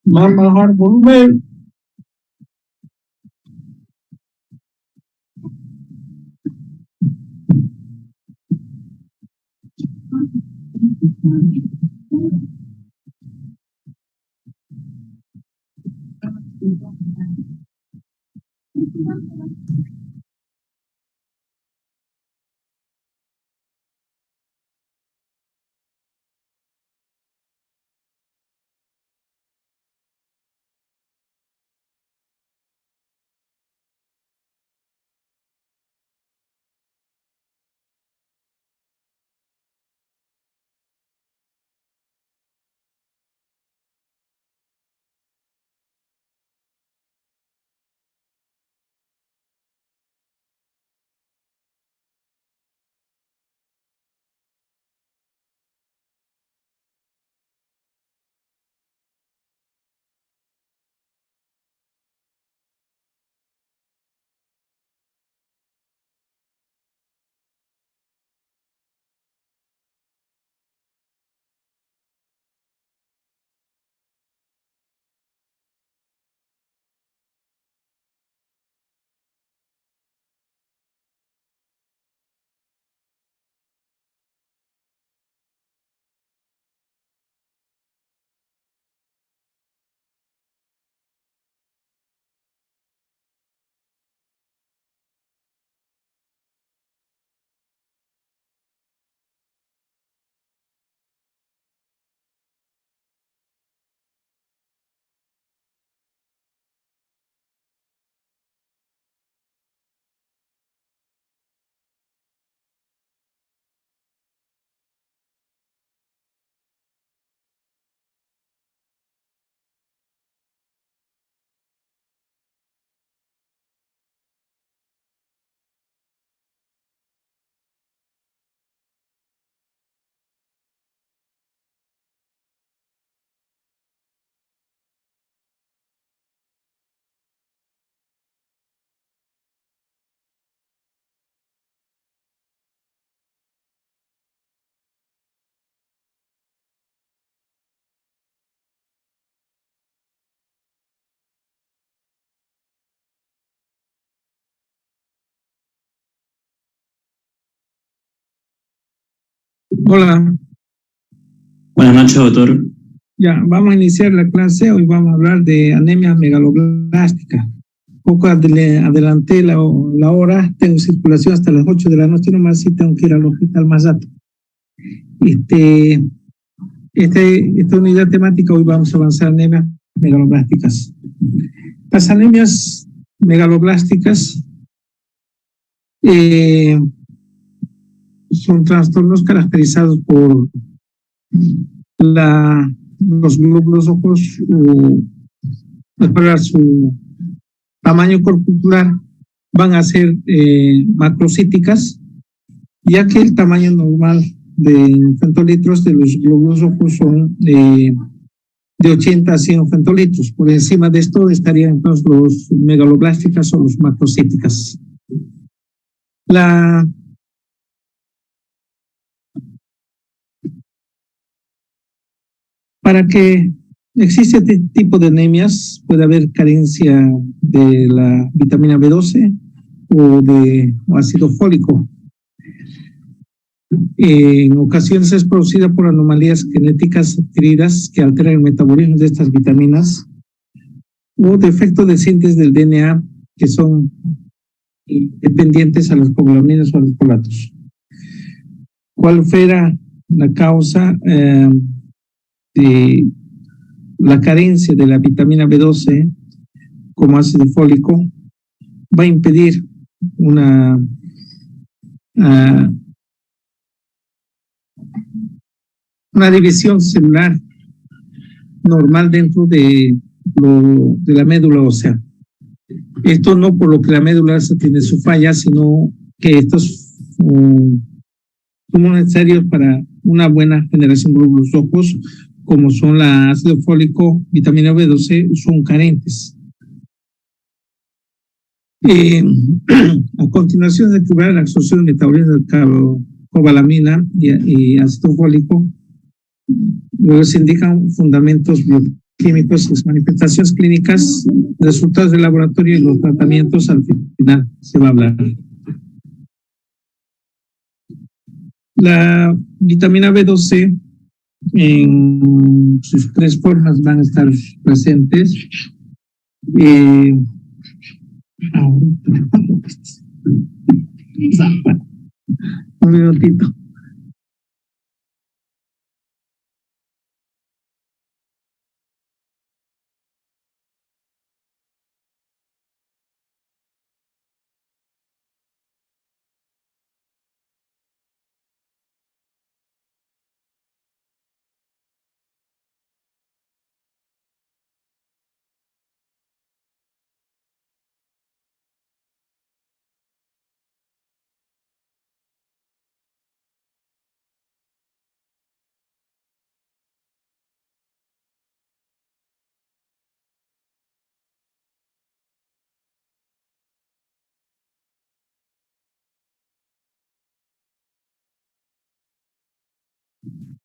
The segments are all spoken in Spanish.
Más bajar volumen. Hola. Buenas noches, doctor. Ya, vamos a iniciar la clase. Hoy vamos a hablar de anemia megaloblástica. Poco adelanté la hora, tengo circulación hasta las 8 de la noche nomás y tengo que ir al hospital más rato. Esta unidad temática hoy vamos a avanzar anemias megaloblásticas. Las anemias megaloblásticas son trastornos caracterizados por los glóbulos rojos para su tamaño corporal van a ser macrocíticas, ya que el tamaño normal de femtolitros de los glóbulos rojos son de 80 a 100 femtolitros. Por encima de esto estarían entonces los megaloblásticas o los macrocíticas. Para que existe este tipo de anemias, puede haber carencia de la vitamina B12 o ácido fólico. En ocasiones es producida por anomalías genéticas adquiridas que alteran el metabolismo de estas vitaminas o defectos de síntesis del DNA que son dependientes a las globulaminas o a los folatos. ¿Cuál fuera la causa de la carencia de la vitamina B12 como ácido fólico? Va a impedir una división celular normal dentro de la médula ósea. Esto no por lo que la médula ósea tiene su falla, sino que estos son necesarios para una buena generación de glóbulos rojos como son la ácido fólico, vitamina B12, son carentes. A continuación de cubrir la absorción y metabolismo de cobalamina y ácido fólico, luego se indican fundamentos bioquímicos, las manifestaciones clínicas, resultados del laboratorio y los tratamientos. Al final se va a hablar. La vitamina B12 en sus tres formas van a estar presentes. Un minutito.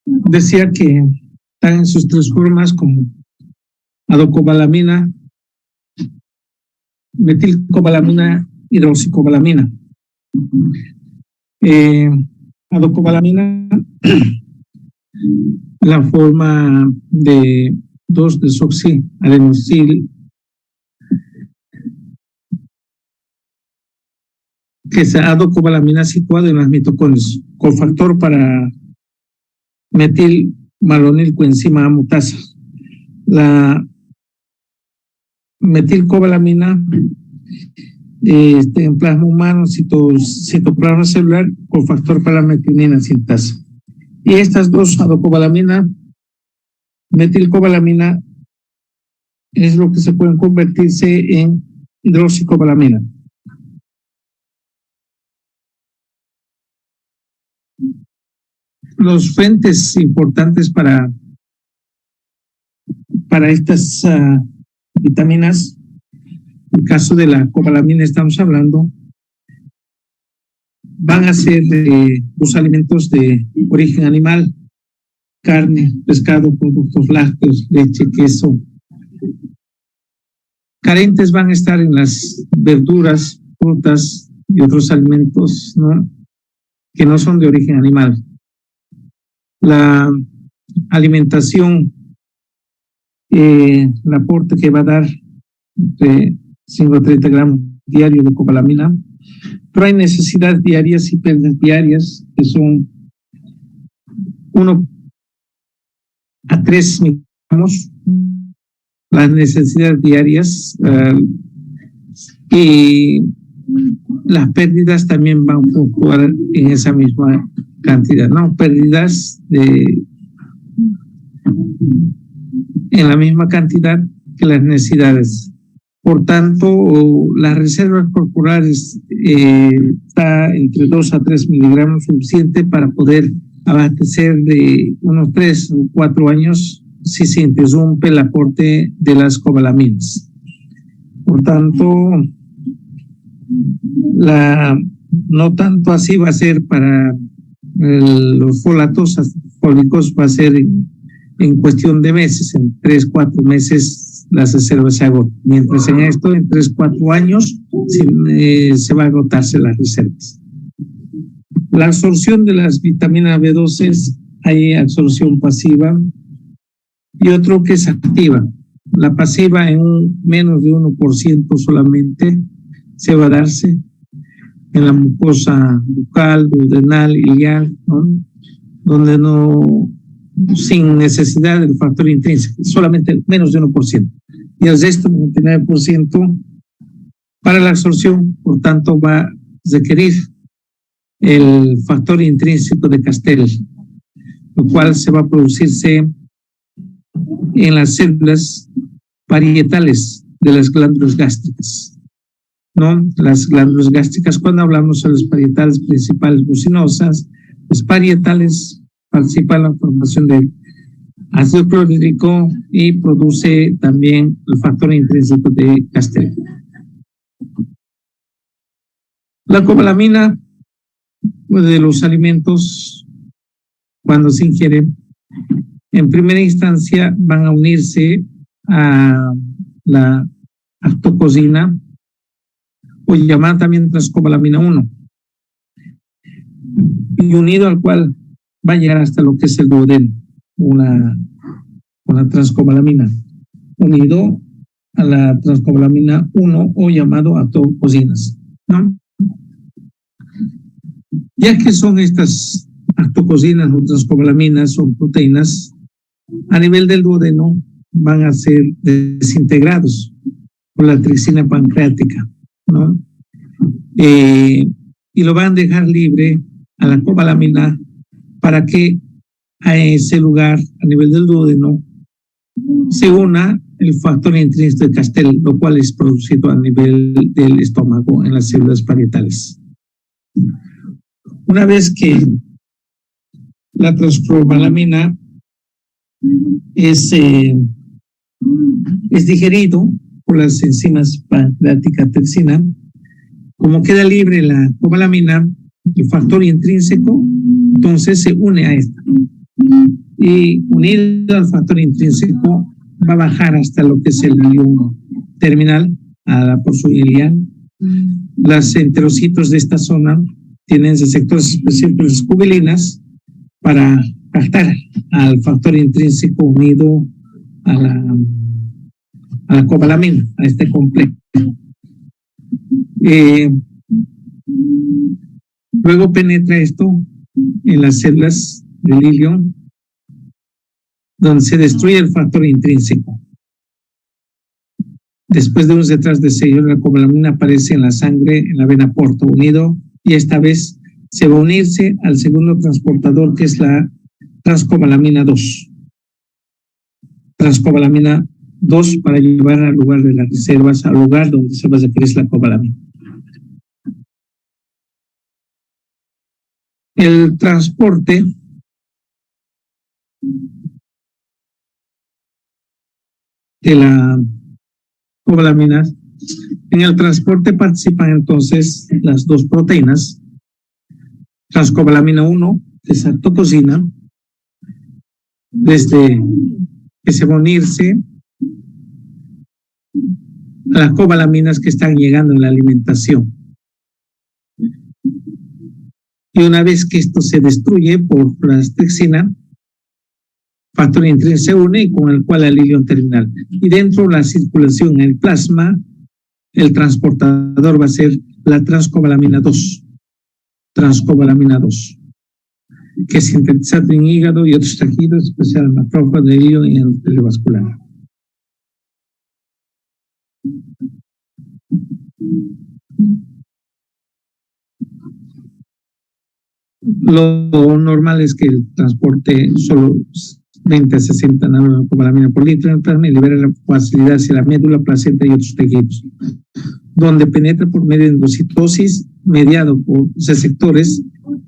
Decía que están en sus tres formas como adocobalamina, metilcobalamina, hidroxicobalamina. Adocobalamina, la forma de 2-desoxiadenosil, que es adocobalamina situada en las mitocondrias, cofactor para metilmalonilcoenzima mutasa. La metilcobalamina en plasma humano, citoplasma celular, cofactor para la metionina sintasa. Y estas dos, adocobalamina, metilcobalamina, es lo que se pueden convertirse en hidroxicobalamina. Los fuentes importantes para estas vitaminas, en el caso de la cobalamina estamos hablando, van a ser los alimentos de origen animal, carne, pescado, productos lácteos, leche, queso. Carentes van a estar en las verduras, frutas y otros alimentos, ¿no?, que no son de origen animal. La alimentación, el aporte que va a dar de 5 a 30 gramos diarios de cobalamina, pero hay necesidades diarias y pérdidas diarias que son 1 a 3 miligramos, las necesidades diarias, y las pérdidas también van a fluctuar en esa misma cantidad, ¿no? Pérdidas en la misma cantidad que las necesidades. Por tanto, las reservas corporales está entre 2 a 3 miligramos suficiente para poder abastecer de unos 3 o 4 años si se interrumpe el aporte de las cobalaminas. Por tanto, no tanto así va a ser para los folatos fólicos, va a ser en cuestión de meses, en 3, 4 meses las reservas se agotan. Mientras en esto, en 3, 4 años, se va a agotarse las reservas. La absorción de las vitaminas B12, hay absorción pasiva y otro que es activa. La pasiva en menos de 1% solamente se va a darse en la mucosa bucal, duodenal, ileal, ¿no?, donde sin necesidad del factor intrínseco, solamente menos de 1%. Y el resto, 99%, para la absorción, por tanto, va a requerir el factor intrínseco de Castell, lo cual se va a producirse en las células parietales de las glándulas gástricas, ¿no? Las glándulas gástricas, cuando hablamos de las parietales principales mucinosas, las parietales participan en la formación de ácido clorhídrico y produce también el factor intrínseco de Castell. La cobalamina de los alimentos, cuando se ingieren, en primera instancia van a unirse a la actocosina, o llamada también transcobalamina 1, y unido al cual va a llegar hasta lo que es el duodeno, una transcobalamina, unido a la transcobalamina 1 o llamado actocosinas, ¿no? Ya que son estas actocosinas o transcobalaminas, son proteínas, a nivel del duodeno van a ser desintegrados por la trixina pancreática, ¿no? Y lo van a dejar libre a la cobalamina para que a ese lugar, a nivel del duodeno, se una el factor intrínseco de Castell, lo cual es producido a nivel del estómago en las células parietales. Una vez que la transcobalamina es digerido por las enzimas pancreática trixina, como queda libre la cobalamina, el factor intrínseco, entonces se une a esta. Y unido al factor intrínseco va a bajar hasta lo que es el hilio terminal, a la porción. Los enterocitos de esta zona tienen sectores específicos cubilinas para captar al factor intrínseco unido a la cobalamina, a este complejo. Luego penetra esto en las células del hilio, donde se destruye el factor intrínseco. Después de unos detrás de sello, la cobalamina aparece en la sangre, en la vena porta, unido, y esta vez se va a unirse al segundo transportador, que es la transcobalamina 2. Transcobalamina 2 para llevar al lugar de las reservas, al lugar donde se va a secretar la cobalamina. El transporte de la cobalamina, en el transporte participan entonces las dos proteínas, transcobalamina 1, que es actocosina, desde que se va a unirse a las cobalaminas que están llegando en la alimentación. Y una vez que esto se destruye por la trixina, factor intrínseco se une, y con el cual el hilio terminal. Y dentro de la circulación en el plasma, el transportador va a ser la transcobalamina 2. Transcobalamina 2, que es sintetizado en hígado y otros tejidos, especial en macrófago de hígado y en el cerebrovascular. Lo normal es que el transporte solo 20 a 60 nanocobalamina por litro en el plasma y libera la facilidad hacia la médula, placenta y otros tejidos, donde penetra por medio de endocitosis mediado por receptores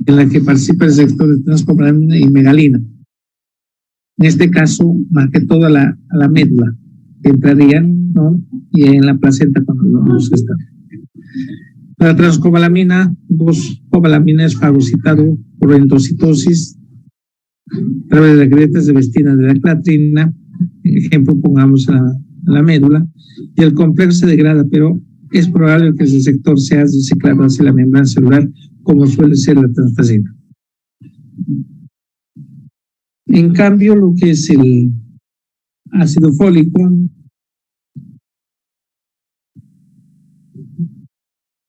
en la que participa el receptor de transcobalamina y megalina. En este caso, más que todo a la médula, que entrarían, ¿no? Y en la placenta cuando los están. La transcobalamina 2 cobalamina es fagocitado por endocitosis a través de las grietas de vestina de la clatrina, ejemplo pongamos a la médula, y el complejo se degrada, pero es probable que ese sector sea reciclado hacia la membrana celular, como suele ser la transfasina. En cambio, lo que es el ácido fólico,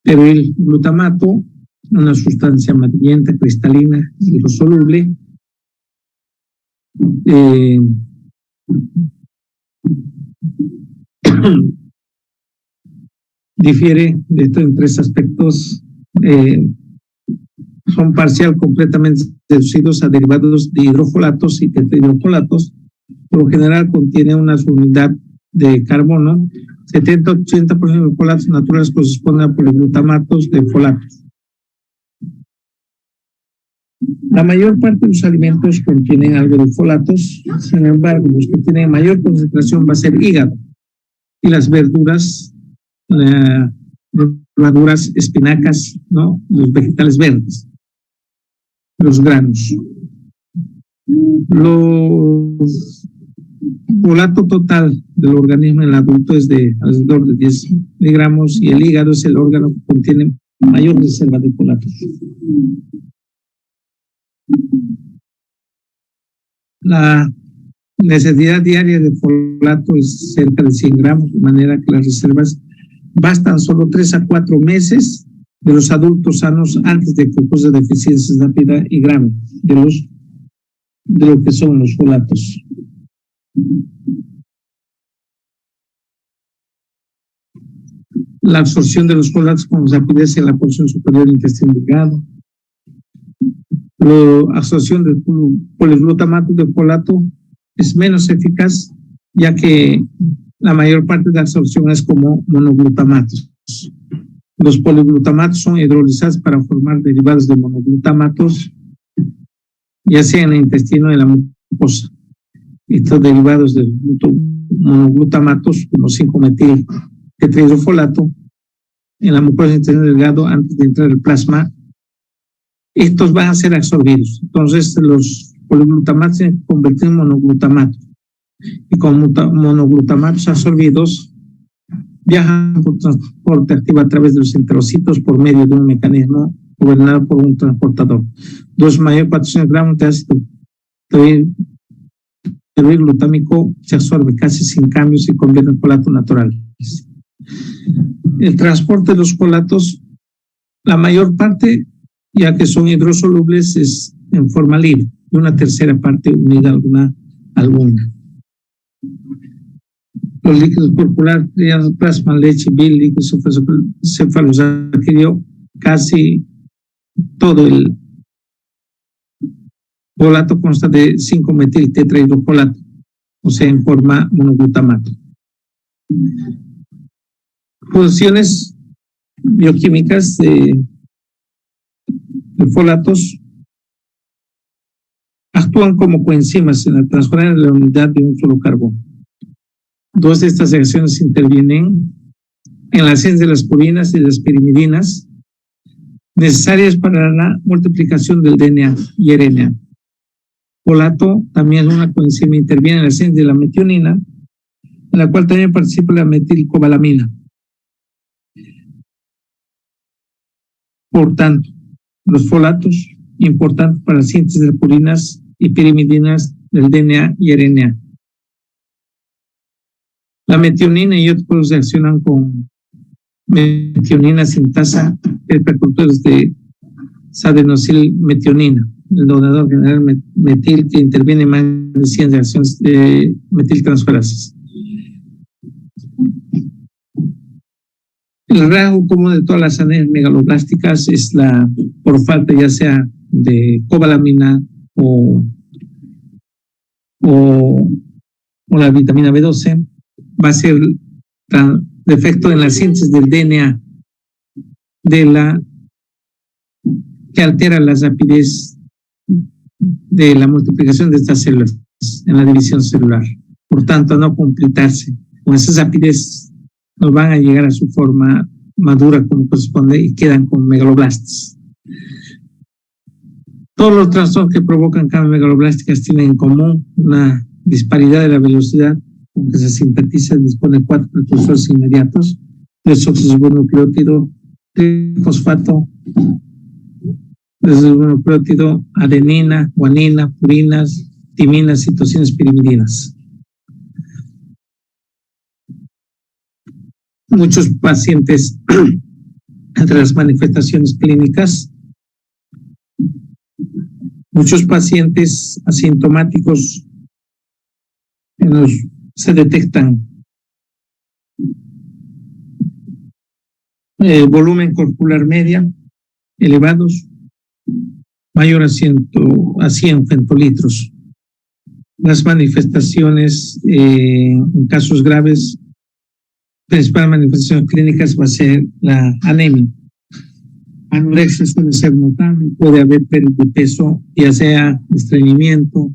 pero el glutamato, una sustancia amarillenta, cristalina, hidrosoluble, difiere de esto en tres aspectos. Son parcial completamente reducidos a derivados de hidrofolatos y tetrahidrofolatos. Por lo general contiene una unidad de carbono. 70-80% de los folatos naturales corresponden a poliglutamatos de folatos. La mayor parte de los alimentos contienen algo de folatos, sin embargo, los que tienen mayor concentración va a ser hígado y las verduras, verduras, espinacas, ¿no? Los vegetales verdes, los granos. Los folato total del organismo en el adulto es de alrededor de 10 miligramos y el hígado es el órgano que contiene mayor reserva de folatos. La necesidad diaria de folato es cerca de 100 gramos, de manera que las reservas bastan solo 3 a 4 meses de los adultos sanos antes de que ocurra deficiencias rápida y grave de lo que son los folatos. La absorción de los folatos con rapidez en la porción superior del intestino delgado. La absorción del poliglutamato de folato es menos eficaz, ya que la mayor parte de la absorción es como monoglutamatos. Los poliglutamatos son hidrolizados para formar derivados de monoglutamatos, ya sea en el intestino de la mucosa. Estos derivados de monoglutamatos, como 5-metil tetrahidrofolato, en la mucosa del intestino delgado antes de entrar el plasma, estos van a ser absorbidos. Entonces, los poliglutamatos se convierten en monoglutamatos. Y con monoglutamatos absorbidos, viajan por transporte activo a través de los enterocitos por medio de un mecanismo gobernado por un transportador. 2 mayor 400 gramos de ácido glutámico se absorbe casi sin cambios y se convierte en folatos naturales. El transporte de los folatos, la mayor parte, ya que son hidrosolubles, es en forma libre, y una tercera parte unida a alguna. Los líquidos corporales, plasma, leche, bilis, líquidos cefalosacárido, casi todo el folato consta de 5-metil tetrahidrofolato, o sea, en forma monoglutamato. Funciones bioquímicas de folatos: actúan como coenzimas en la transferencia de la unidad de un solo carbono. 2 de estas reacciones intervienen en la síntesis de las purinas y las pirimidinas necesarias para la multiplicación del DNA y RNA. Folato también es una coenzima, interviene en la síntesis de la metionina, en la cual también participa la metilcobalamina. Por tanto, los folatos, importantes para la síntesis de purinas y pirimidinas del DNA y RNA. La metionina y otros reaccionan con metionina sintasa, el precursor de adenosylmetionina, el donador general metil que interviene en más de 100 reacciones de metiltransferasas. El rasgo común de todas las anemias megaloblásticas es por falta ya sea de cobalamina o la vitamina B12, va a ser defecto en la síntesis del DNA que altera la rapidez de la multiplicación de estas células en la división celular. Por tanto, a no completarse con esa rapidez, no van a llegar a su forma madura como corresponde y quedan con megaloblastos. Todos los trastornos que provocan cambios megaloblásticas tienen en común una disparidad de la velocidad con que se sintetiza y dispone de 4 precursores inmediatos: desoxirribonucleótido, trifosfato, desoxirribonucleótido, adenina, guanina, purinas, timinas, citosinas, pirimidinas. Muchos pacientes, entre las manifestaciones clínicas, muchos pacientes asintomáticos se detectan volumen corporal media elevados, mayor a 100 femtolitros. Las manifestaciones en casos graves, principal manifestación clínicas va a ser la anemia anorexia suele ser notable, puede haber pérdida de peso, ya sea estreñimiento,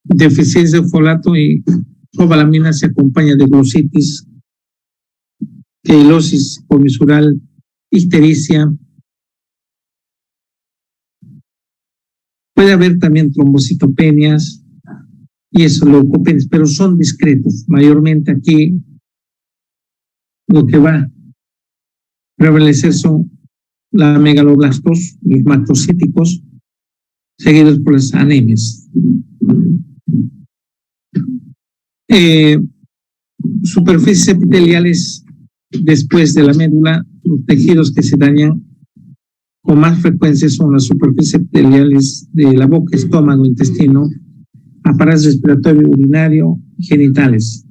deficiencia de folato y cobalamina se acompaña de glossitis, queilosis comisural, ictericia. Puede haber también trombocitopenias y eso leucopenias, pero son discretos. Mayormente aquí lo que va a prevalecer son la megaloblastos, los macrocíticos, seguidos por las anemias. Superficies epiteliales después de la médula, los tejidos que se dañan con más frecuencia son las superficies epiteliales de la boca, estómago, intestino, aparato respiratorio, urinario, genitales.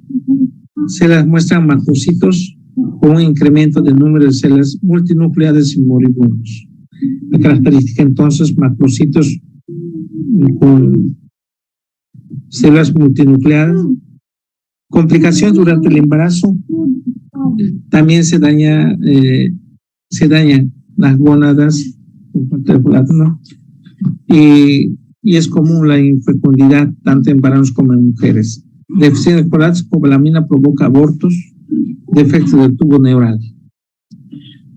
Se las muestran macrocitos con un incremento del número de células multinucleadas y moribundos. La característica entonces, macrocitos con células multinucleadas. Complicaciones durante el embarazo, también se dañan las gónadas y es común la infecundidad tanto en varones como en mujeres. Deficiencia de folatos, cobalamina provoca abortos, defecto del tubo neural.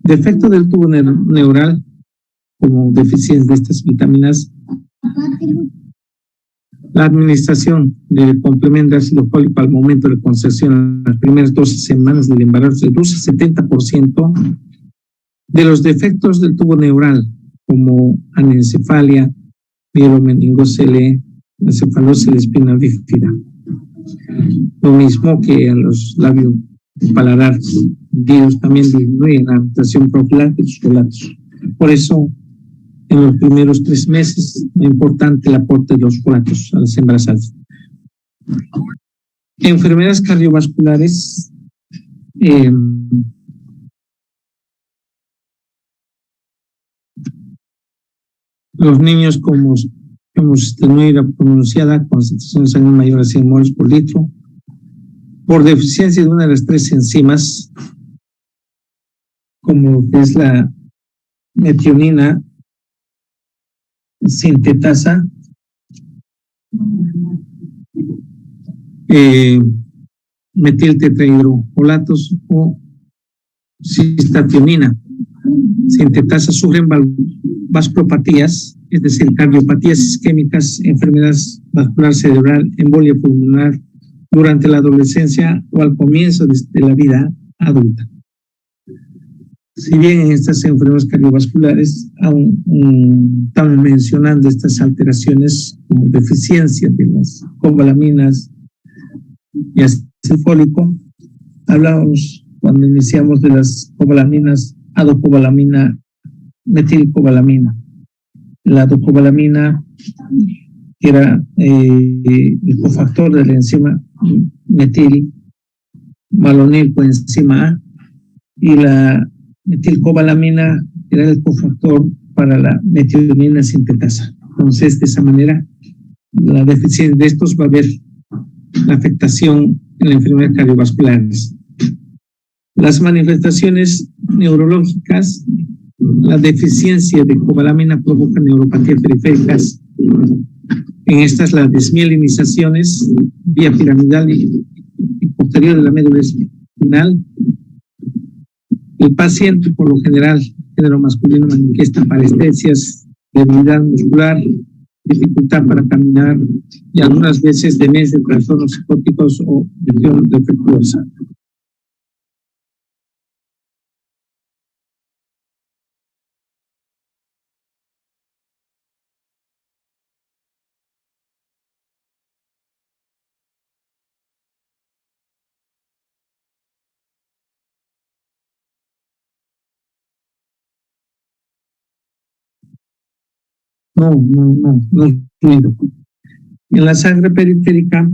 Defecto del tubo neural, como deficiencia de estas vitaminas, la administración del complemento de ácido fólico al momento de concepción en las primeras 12 semanas del embarazo reduce 70% de los defectos del tubo neural, como anencefalia, mielomeningocele, encefalosis de la espina bífida. Lo mismo que a los labios paladar hundidos también disminuyen la administración profiláctica de los folatos. Por eso, en los primeros 3 meses, es importante el aporte de los folatos a las embarazadas. Enfermedades cardiovasculares, los niños como hemostenoidea pronunciada, concentración de sangre mayor a 100 moles por litro, por deficiencia de una de las 3 enzimas, como es la metionina sintetasa, metiltetrahidrofolatos o cistationina sintetasa, sufren vasculopatías, es decir, cardiopatías isquémicas, enfermedad vascular cerebral, embolia pulmonar durante la adolescencia o al comienzo de la vida adulta. Si bien en estas enfermedades cardiovasculares estamos mencionando estas alteraciones como deficiencia de las cobalaminas y ácido fólico, hablábamos cuando iniciamos de las cobalaminas, adocobalamina, metilcobalamina. La adocobalamina, que era el cofactor de la enzima metil malonil coenzima A, y la metilcobalamina era el cofactor para la metionina sintetasa. Entonces, de esa manera, la deficiencia de estos va a haber la afectación en la enfermedad cardiovasculares. Las manifestaciones neurológicas, la deficiencia de cobalamina provoca neuropatías periféricas. En estas, las desmielinizaciones vía piramidal y posterior de la médula espinal. El paciente, por lo general, género masculino, manifiesta parestesias, debilidad muscular, dificultad para caminar y algunas veces demencia, trastornos psicóticos o visión defectuosa. No es fluido. En la sangre periférica,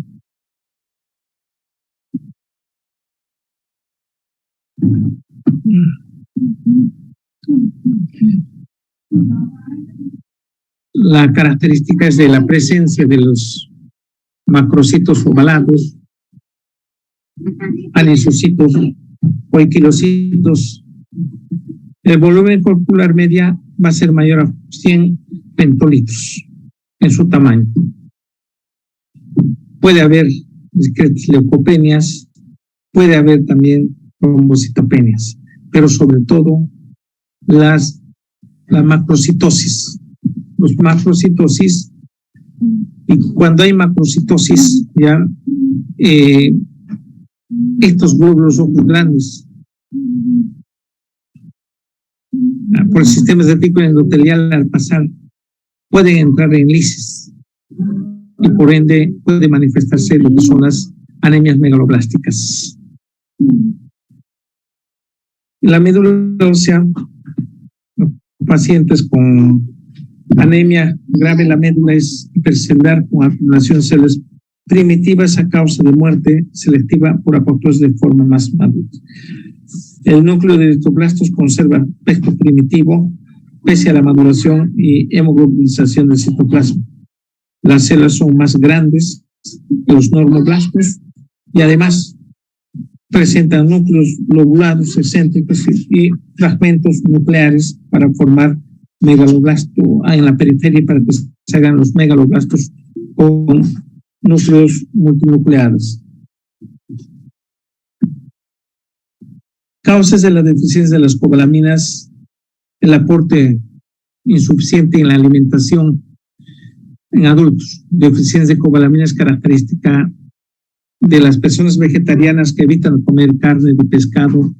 la característica es de la presencia de los macrocitos ovalados, anisocitos o equilocitos. El volumen corporal media va a ser mayor a 100 pentolitros en su tamaño. Puede haber discretas leucopenias, puede haber también trombocitopenias, pero sobre todo la macrocitosis. Los macrocitosis, y cuando hay macrocitosis, ya estos glóbulos rojos grandes por el sistema reticular endotelial al pasar pueden entrar en lisis y por ende puede manifestarse lo que son las anemias megaloblásticas. En la médula ósea, pacientes con anemia grave en la médula es hipercelular con acumulación de células primitivas a causa de muerte selectiva por apoptosis de forma más madura. El núcleo de eritroblastos conserva aspecto primitivo pese a la maduración y hemoglobinización del citoplasma. Las células son más grandes que los normoblastos y además presentan núcleos lobulados excéntricos y fragmentos nucleares para formar megaloblasto en la periferia para que se hagan los megaloblastos con núcleos multinucleares. Causas de la deficiencia de las cobalaminas: el aporte insuficiente en la alimentación en adultos. Deficiencia de cobalamina es característica de las personas vegetarianas que evitan comer carne de pescado,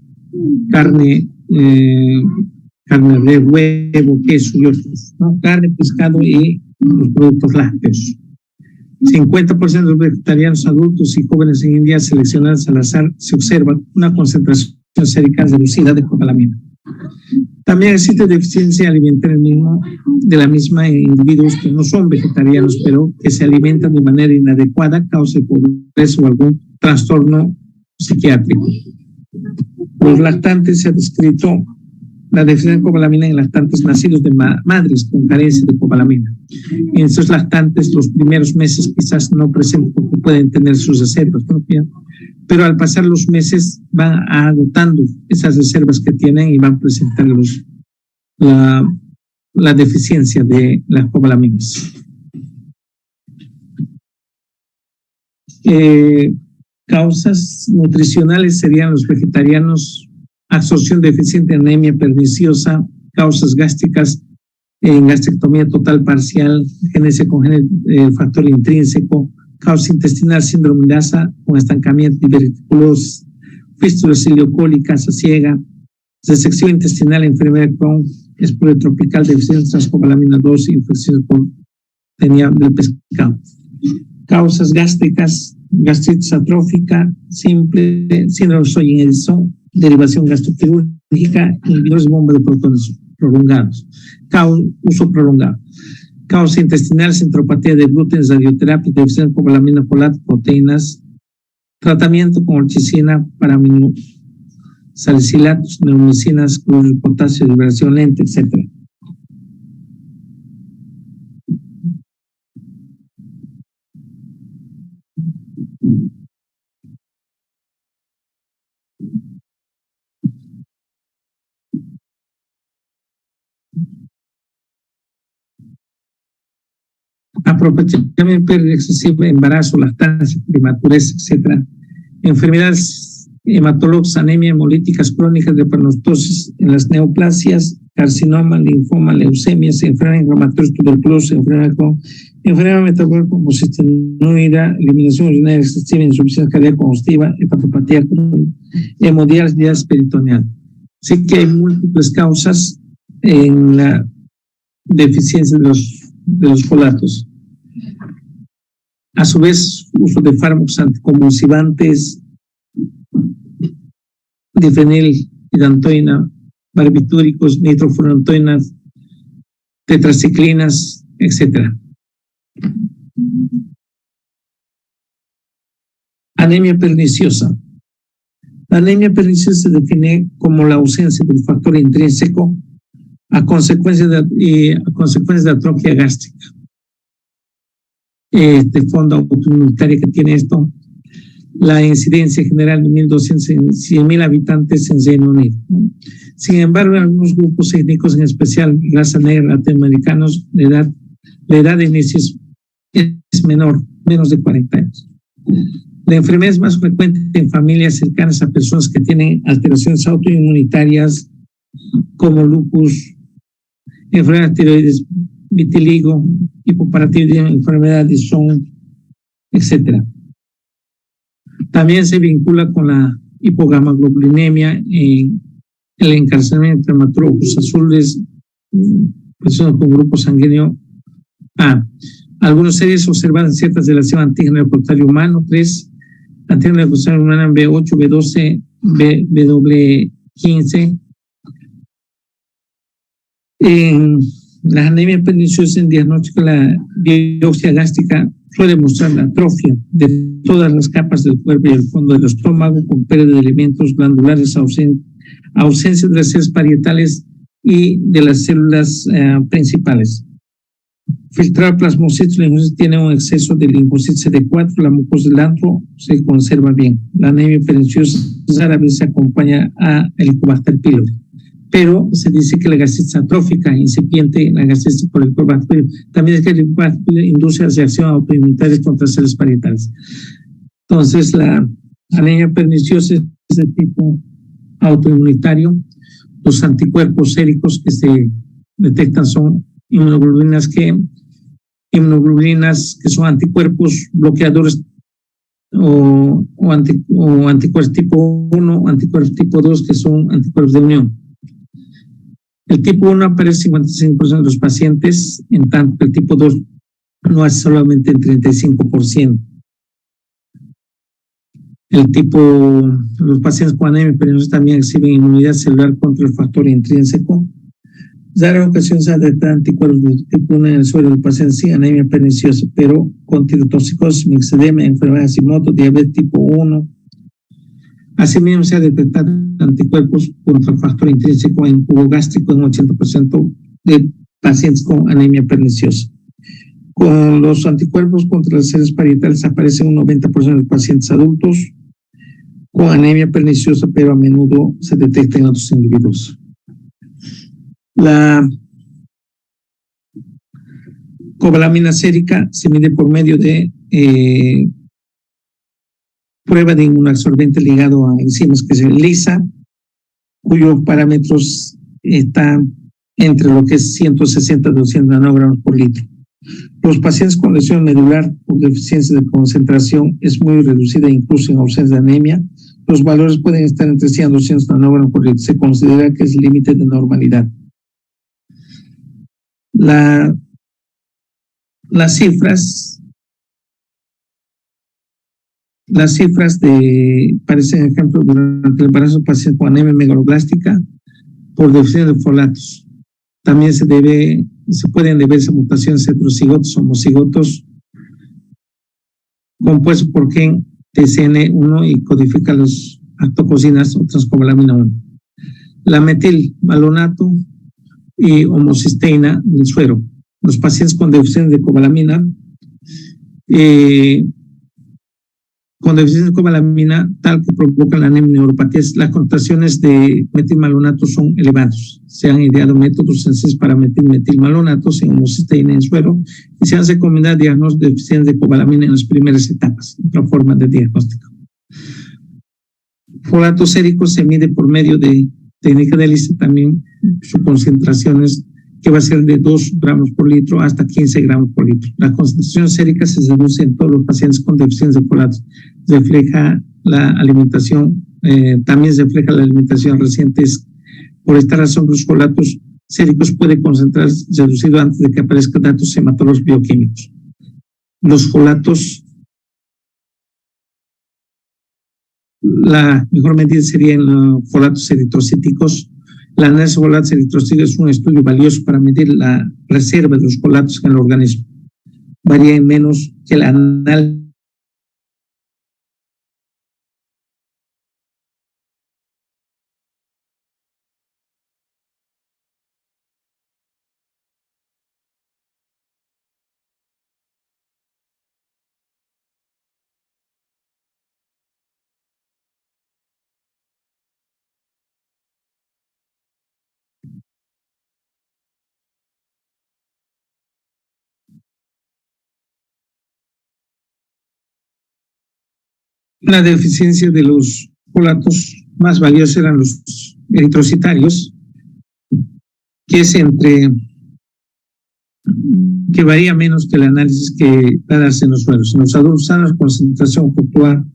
carne de huevo, queso y otros, ¿no? Carne, pescado y los productos lácteos. 50% de los vegetarianos adultos y jóvenes en India seleccionados al azar se observa una concentración sérica reducida de cobalamina. También existe deficiencia alimentaria de la misma en individuos que no son vegetarianos, pero que se alimentan de manera inadecuada, causa de pobreza o algún trastorno psiquiátrico. Los lactantes, se ha descrito la deficiencia de cobalamina en lactantes nacidos de madres con carencia de cobalamina. En estos lactantes, los primeros meses quizás no presenten porque pueden tener sus reservas propias, pero al pasar los meses van agotando esas reservas que tienen y van a presentar la deficiencia de las cobalaminas. Causas nutricionales serían los vegetarianos: absorción deficiente, anemia perniciosa, causas gástricas, gastrectomía total parcial, génesis con factor intrínseco, causa intestinal, síndrome de Asa con estancamiento, diverticulosis, fístulas ileocólicas, ciega, resección intestinal, enfermedad de Crohn, esporo tropical, deficiencia de transcobalamina 2, infecciones por tenía del pescado. Causas gástricas: gastritis atrófica simple, síndrome de Sjögren-Edson, derivación gastroquirúrgica, inhibidores de bomba de protones prolongados, uso prolongado. Causa intestinal: centropatía de gluten, radioterapia, deficiencia de cobalamina, folato, proteínas, tratamiento con orchicina, paraaminosalicilatos, neomicinas, cloruro de potasio, liberación lenta, etc. Aprovechamiento excesivo, embarazo, lactancia, prematurez, etc. Enfermedades hematológicas, anemia, hemolíticas crónicas, drepanostosis en las neoplasias, carcinoma, linfoma, leucemias, enfermedad inflamatoria, tuberculosis, enfermedad metabólica como cistinoida, eliminación urinaria excesiva, insuficiencia cardíaca congestiva, hepatopatía, hemodiálisis peritoneal. Sí que hay múltiples causas en la deficiencia de los folatos. A su vez, uso de fármacos anticonvulsivantes, difenilhidantoína, barbitúricos, nitrofurantoínas, tetraciclinas, etc. Anemia perniciosa. La anemia perniciosa se define como la ausencia del factor intrínseco a consecuencia de atrofia gástrica. De fondo autoinmunitaria que tiene esto, la incidencia general de 1.200 en 100.000 habitantes en Reino Unido. Sin embargo, en algunos grupos étnicos, en especial raza negra, latinoamericanos, la edad de inicio es menor, menos de 40 años. La enfermedad es más frecuente en familias cercanas a personas que tienen alteraciones autoinmunitarias como lupus, enfermedades tiroides, vitiligo, hipoparatidia, enfermedad de Crohn, etc. También se vincula con la hipogamaglobulinemia en el encarcelamiento prematuro, ojos azules, personas con grupo sanguíneo A. Algunos series observan ciertas relaciones antígeno portario humano, 3, antígeno portario humano B8, B12, BW15. En la anemia perniciosa en diagnóstico, la biopsia gástrica suele mostrar la atrofia de todas las capas del cuerpo y el fondo del estómago, con pérdida de elementos glandulares, ausencia de las células parietales y de las células principales. Filtrar plasmocitos, la linfocitos tiene un exceso de linfocitos CD4, la mucosa del antro se conserva bien. La anemia perniciosa rara vez se acompaña a Helicobacter pylori, pero se dice que la gastritis atrófica incipiente, la gastritis por Helicobacter pylori, también es que el Helicobacter pylori induce a reacción autoinmunitaria contra células parietales. Entonces, la anemia perniciosa es de tipo autoinmunitario. Los anticuerpos séricos que se detectan son inmunoglobulinas que son anticuerpos bloqueadores o anticuerpos tipo 1, anticuerpos tipo 2 que son anticuerpos de unión. El tipo 1 aparece en 55% de los pacientes, en tanto que el tipo 2 no hace solamente el 35%. Los pacientes con anemia perniciosa también exhiben inmunidad celular contra el factor intrínseco. Rara ocasión se detectan anticuerpos de tipo 1 en el suelo del paciente sin anemia perniciosa, pero con tirotoxicosis, mixedema, enfermedad de Hashimoto, diabetes tipo 1. Asimismo, se ha detectado anticuerpos contra el factor intrínseco en jugo gástrico en 80% de pacientes con anemia perniciosa. Con los anticuerpos contra las células parietales aparecen un 90% de los pacientes adultos con anemia perniciosa, pero a menudo se detecta en otros individuos. La cobalamina sérica se mide por medio de prueba de inmunoabsorbente ligado a enzimas que se LISA, cuyos parámetros están entre lo que es 160 a 200 nanogramos por litro. Los pacientes con lesión medular o deficiencia de concentración es muy reducida, incluso en ausencia de anemia. Los valores pueden estar entre 100 a 200 nanogramos por litro. Se considera que es el límite de normalidad. Las cifras parecen ejemplo durante el embarazo de pacientes con anemia megaloblástica por deficiencia de folatos. También se pueden deberse a mutaciones heterocigotos o homocigotos compuestos por gen TCN1 y codifica las actococinas o transcobalamina 1. La metilmalonato y homocisteína del suero. Los pacientes con deficiencia de cobalamina tal que provocan la anemia neuropatía, las concentraciones de metilmalonato son elevados. Se han ideado métodos sencillos para metilmalonato en homocisteína en suero y se han recomendado diagnóstico de deficiencia de cobalamina en las primeras etapas, otra forma de diagnóstico. Folato sérico se mide por medio de técnica de LISA, también su concentración es que va a ser de 2 gramos por litro hasta 15 gramos por litro. La concentración sérica se reduce en todos los pacientes con deficiencia de folatos. Refleja la alimentación, también se refleja la alimentación reciente. Por esta razón, los folatos séricos pueden concentrarse reducido antes de que aparezcan datos hematológicos bioquímicos. Los folatos, la mejor medida sería en los folatos eritrocíticos. La análisis de folatos eritrocíticos es un estudio valioso para medir la reserva de los folatos en el organismo. Varía en menos que el análisis La deficiencia de los folatos más valiosos eran los eritrocitarios, que varía menos que el análisis que va a darse en los suelos. En los adultos sanos, la concentración fluctúa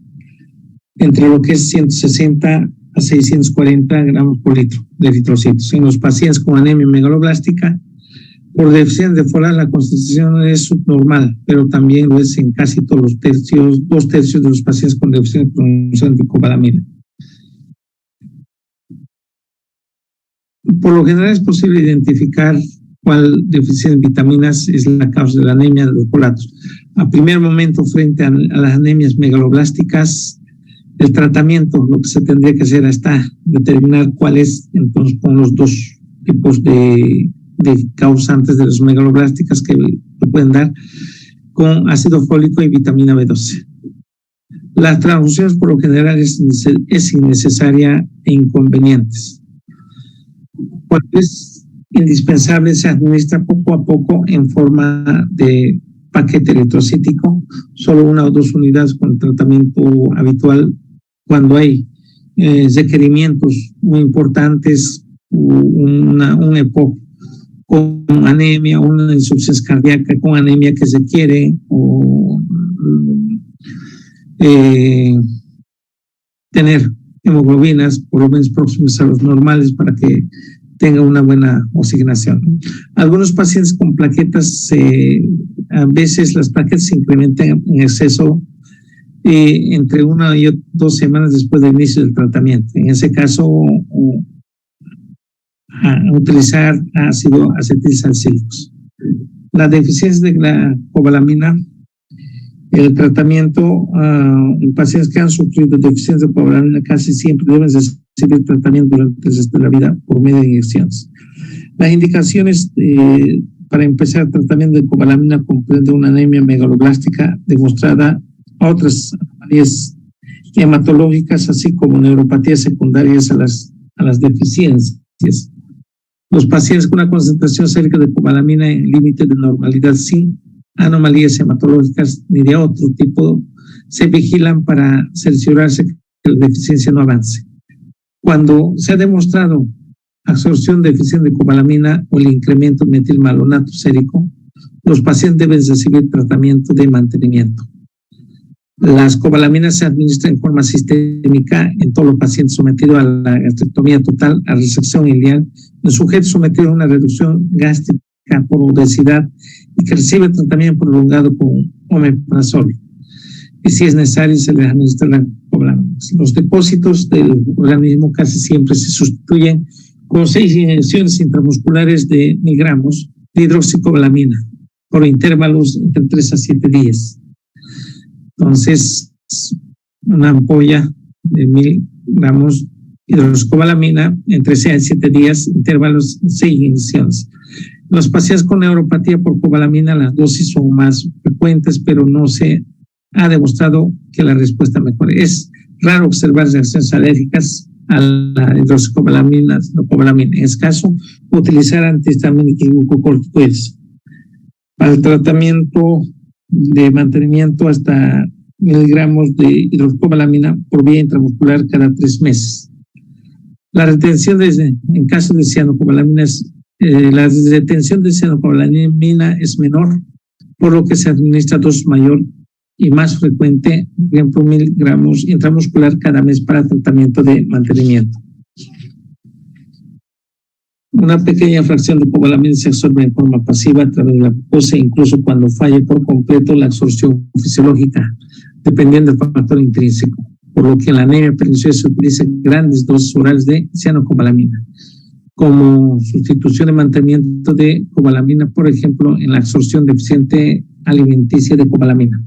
entre lo que es 160 a 640 gramos por litro de eritrocitos. En los pacientes con anemia megaloblástica, por deficiencia de folato, la concentración es subnormal, pero también lo es en casi todos los dos tercios de los pacientes con deficiencia de cobalamina. Por lo general es posible identificar cuál deficiencia de vitaminas es la causa de la anemia de los folatos. A primer momento, frente a las anemias megaloblásticas, el tratamiento, lo que se tendría que hacer hasta determinar cuál es, entonces, con los dos tipos de causantes de las megaloblásticas que pueden dar, con ácido fólico y vitamina B12. Las transfusiones por lo general es innecesaria e inconvenientes. Cuando es indispensable, se administra poco a poco en forma de paquete eritrocítico, solo 1 o 2 unidades con el tratamiento habitual. Cuando hay requerimientos muy importantes, un EPOC con anemia, una insuficiencia cardíaca con anemia que se quiere, o tener hemoglobinas por lo menos próximas a los normales para que tenga una buena oxigenación. Algunos pacientes con plaquetas, a veces las plaquetas se incrementan en exceso entre 1 y 2 semanas después del inicio del tratamiento. En ese caso, utilizar ácido acetilsalicílico. La deficiencia de la cobalamina, el tratamiento en pacientes que han sufrido deficiencia de cobalamina casi siempre deben recibir tratamiento durante el resto de la vida por medio de inyecciones. Las indicaciones para empezar el tratamiento de cobalamina comprende una anemia megaloblástica demostrada, a otras anomalias hematológicas, así como neuropatías secundarias a las deficiencias. Los pacientes con una concentración cerca de cobalamina en límite de normalidad sin anomalías hematológicas ni de otro tipo se vigilan para cerciorarse que la deficiencia no avance. Cuando se ha demostrado absorción deficiente de cobalamina o el incremento de metilmalonato sérico, los pacientes deben recibir tratamiento de mantenimiento. Las cobalaminas se administran en forma sistémica en todos los pacientes sometidos a la gastrectomía total, a resección ileal, en sujetos sometidos a una reducción gástrica por obesidad y que recibe tratamiento prolongado con omeprazol. Y si es necesario, se les administra la cobalamina. Los depósitos del organismo casi siempre se sustituyen con 6 inyecciones intramusculares de miligramos de hidroxicobalamina por intervalos entre 3 a 7 días. Entonces, una ampolla de 1000 gramos de hidroxicobalamina entre 6 a 7 días, intervalos 6 inyecciones. Los pacientes con neuropatía por cobalamina, las dosis son más frecuentes, pero no se ha demostrado que la respuesta mejore. Es raro observar reacciones alérgicas a la hidroxicobalamina. En ese caso, utilizar antihistamínicos y glucocorticoides. Para el tratamiento de mantenimiento, hasta 1000 gramos de hidroxicobalamina por vía intramuscular cada 3 meses. La retención en caso de cianocobalamina la retención de cianocobalamina es menor, por lo que se administra dosis mayor y más frecuente, por ejemplo, 1000 gramos intramuscular cada mes para tratamiento de mantenimiento. Una pequeña fracción de cobalamina se absorbe en forma pasiva a través de la glucosa, incluso cuando falle por completo la absorción fisiológica, dependiendo del factor intrínseco, por lo que en la anemia perniciosa se utilizan grandes dosis orales de cianocobalamina como sustitución de mantenimiento de cobalamina, por ejemplo, en la absorción deficiente alimenticia de cobalamina.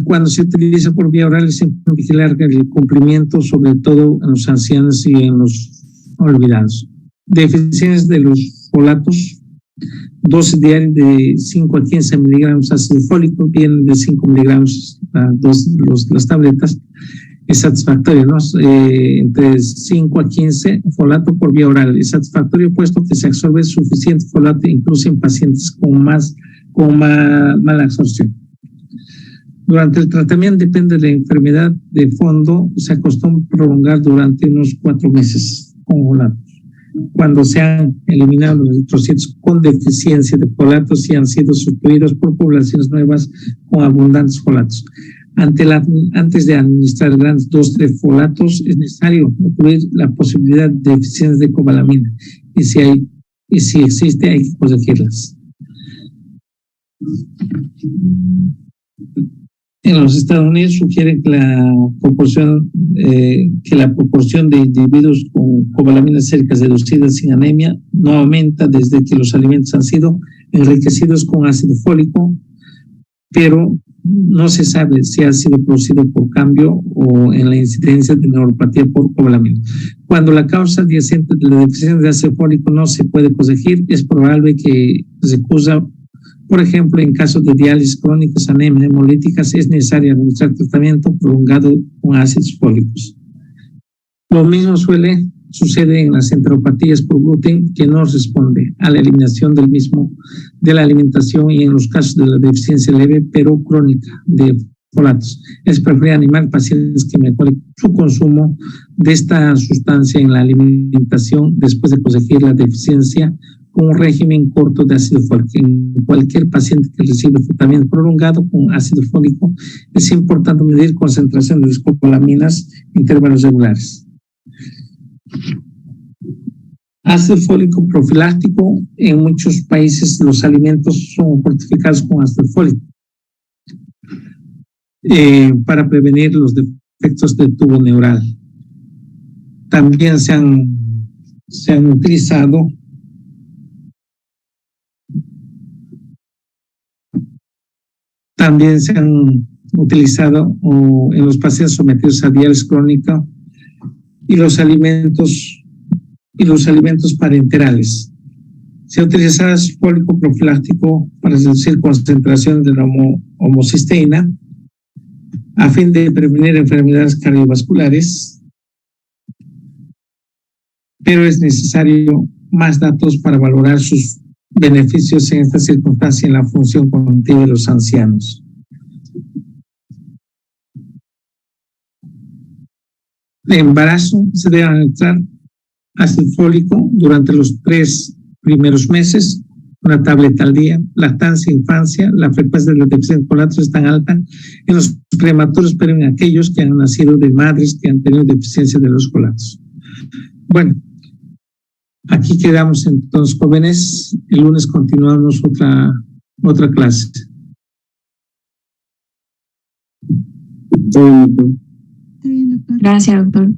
Cuando se utiliza por vía oral, es importante vigilar el cumplimiento, sobre todo en los ancianos y en los olvidados. Deficiencias de los folatos, dosis diarias de 5 a 15 miligramos de ácido fólico, vienen de 5 miligramos las tabletas, es satisfactorio, ¿no? Entre 5 a 15 folato por vía oral. Es satisfactorio puesto que se absorbe suficiente folato incluso en pacientes con mala absorción. Durante el tratamiento depende de la enfermedad de fondo, se acostumbra prolongar durante unos 4 meses con folatos. Cuando se han eliminado los eritrocitos con deficiencia de folatos y han sido sustituidos por poblaciones nuevas con abundantes folatos. Antes de administrar grandes dosis de folatos, es necesario incluir la posibilidad de deficiencias de cobalamina. Y si existe, hay que corregirlas. En los Estados Unidos sugieren que la proporción de individuos con cobalaminas séricas reducidas sin anemia no aumenta desde que los alimentos han sido enriquecidos con ácido fólico, pero no se sabe si ha sido producido por cambio o en la incidencia de neuropatía por cobalamina. Cuando la causa adyacente de la deficiencia de ácido fólico no se puede corregir, es probable que se cursa. Por ejemplo, en casos de diálisis crónicas, anemias hemolíticas, es necesario administrar tratamiento prolongado con ácidos fólicos. Lo mismo sucede en las enteropatías por gluten, que no responde a la eliminación del mismo de la alimentación, y en los casos de la deficiencia leve pero crónica de folatos. Es preferible animar pacientes que mejoren su consumo de esta sustancia en la alimentación después de corregir la deficiencia con un régimen corto de ácido fólico. En cualquier paciente que recibe tratamiento prolongado con ácido fólico, es importante medir concentración de escopolaminas en intervalos regulares. Ácido fólico profiláctico. En muchos países los alimentos son fortificados con ácido fólico para prevenir los defectos del tubo neural. También se han utilizado en los pacientes sometidos a diálisis crónica y los alimentos parenterales. Se ha utilizado ácido fólico profiláctico para reducir concentración de la homocisteína a fin de prevenir enfermedades cardiovasculares, pero es necesario más datos para valorar sus beneficios en esta circunstancia en la función cognitiva de los ancianos. De embarazo se debe administrar ácido fólico durante los 3 primeros meses, una tableta al día. Lactancia, infancia, la frecuencia de la deficiencia de folatos es tan alta en los prematurios, pero en aquellos que han nacido de madres que han tenido deficiencia de los folatos. Bueno, aquí quedamos entonces, jóvenes. El lunes continuamos otra clase. Gracias, doctor.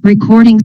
Recording.